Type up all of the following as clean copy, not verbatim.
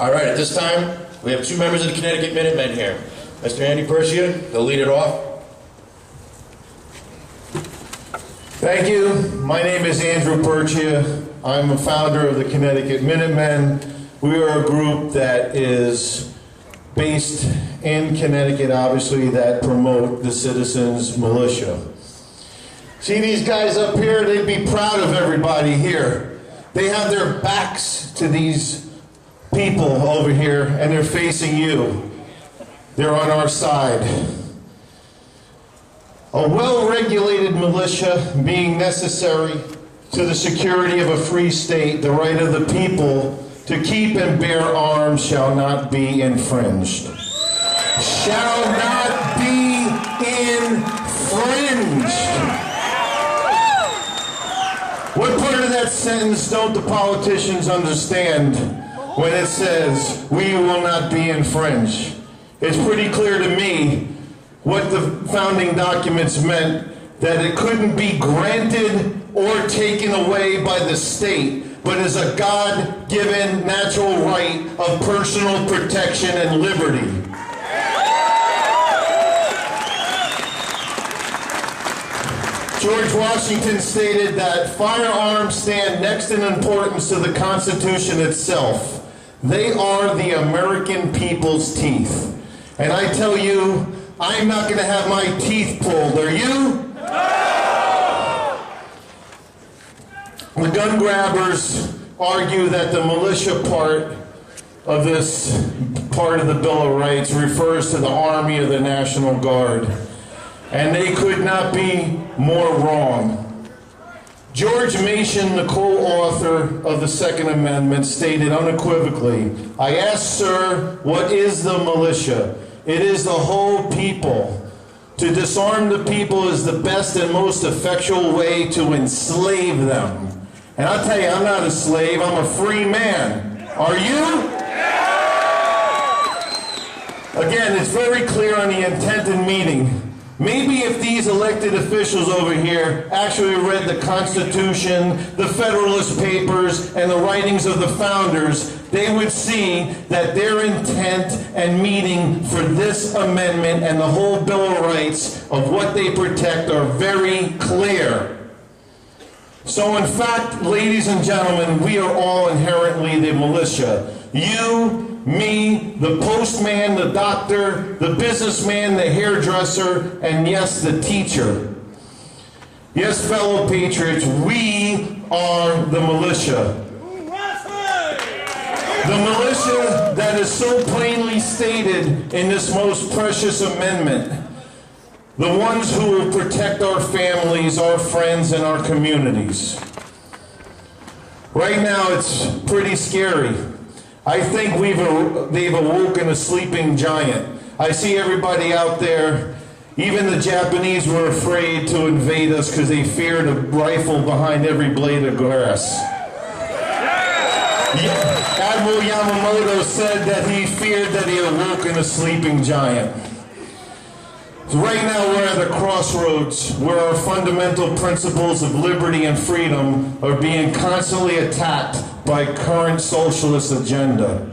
All right, at this time, we have two members of the Connecticut Minutemen here. Mr. Andy Persia, he'll lead it off. Thank you. My name is Andrew Persia. I'm a founder of the Connecticut Minutemen. We are a group that is based in Connecticut, obviously, that promote the citizens' militia. See these guys up here? They'd be proud of everybody here. They have their backs to these people over here, and they're facing you. They're on our side. A well-regulated militia being necessary to the security of a free state, the right of the people to keep and bear arms shall not be infringed. Shall not be infringed. What part of that sentence don't the politicians understand when it says, we will not be infringed? It's pretty clear to me what the founding documents meant, that it couldn't be granted or taken away by the state, but is a God-given natural right of personal protection and liberty. George Washington stated that firearms stand next in importance to the Constitution itself. They are the American people's teeth. And I tell you, I'm not going to have my teeth pulled. Are you? No! The gun grabbers argue that the militia part of this part of the Bill of Rights refers to the Army or the National Guard. And they could not be more wrong. George Mason, the co-author of the Second Amendment, stated unequivocally, I ask, sir, what is the militia? It is the whole people. To disarm the people is the best and most effectual way to enslave them. And I'll tell you, I'm not a slave, I'm a free man. Are you? Again, it's very clear on the intent and meaning. Maybe if these elected officials over here actually read the Constitution, the Federalist Papers, and the writings of the founders, they would see that their intent and meaning for this amendment and the whole Bill of Rights of what they protect are very clear. So in fact, ladies and gentlemen, we are all inherently the militia. You, me, the postman, the doctor, the businessman, the hairdresser, and yes, the teacher. Yes, fellow patriots, we are the militia. The militia that is so plainly stated in this most precious amendment. The ones who will protect our families, our friends, and our communities. Right now, it's pretty scary. I think they've awoken a sleeping giant. I see everybody out there, even the Japanese were afraid to invade us because they feared a rifle behind every blade of grass. Admiral Yamamoto said that he feared that he had awoken a sleeping giant. So right now we're at a crossroads where our fundamental principles of liberty and freedom are being constantly attacked by current socialist agenda.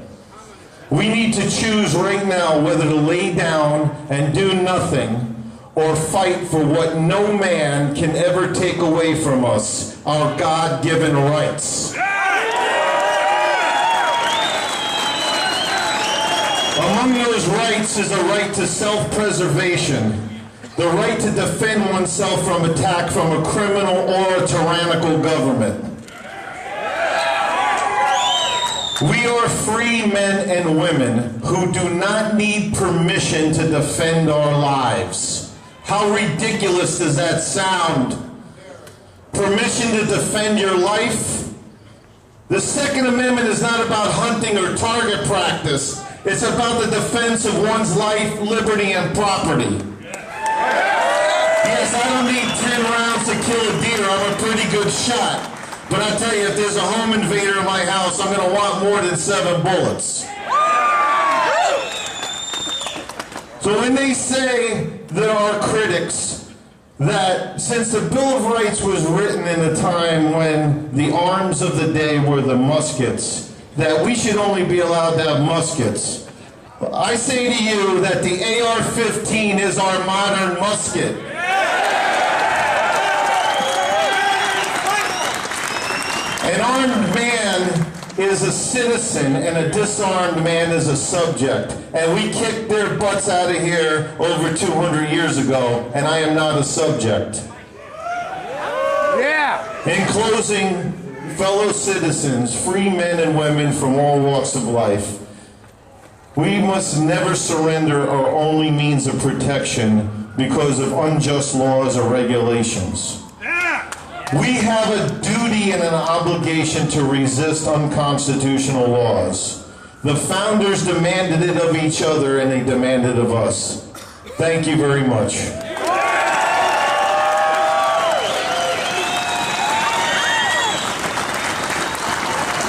We need to choose right now whether to lay down and do nothing or fight for what no man can ever take away from us, our God-given rights. Among those rights is a right to self-preservation, the right to defend oneself from attack from a criminal or a tyrannical government. We are free men and women who do not need permission to defend our lives. How ridiculous does that sound? Permission to defend your life? The Second Amendment is not about hunting or target practice. It's about the defense of one's life, liberty, and property. Yes, I don't need 10 rounds to kill a deer. I'm a pretty good shot. But I tell you, if there's a home invader in my house, I'm going to want more than 7 bullets. So when they say, there are critics, that since the Bill of Rights was written in a time when the arms of the day were the muskets, that we should only be allowed to have muskets. I say to you that the AR-15 is our modern musket. An armed man is a citizen and a disarmed man is a subject. And we kicked their butts out of here over 200 years ago, and I am not a subject. In closing, fellow citizens, free men and women from all walks of life, we must never surrender our only means of protection because of unjust laws or regulations. We have a duty and an obligation to resist unconstitutional laws. The founders demanded it of each other and they demanded of us. Thank you very much.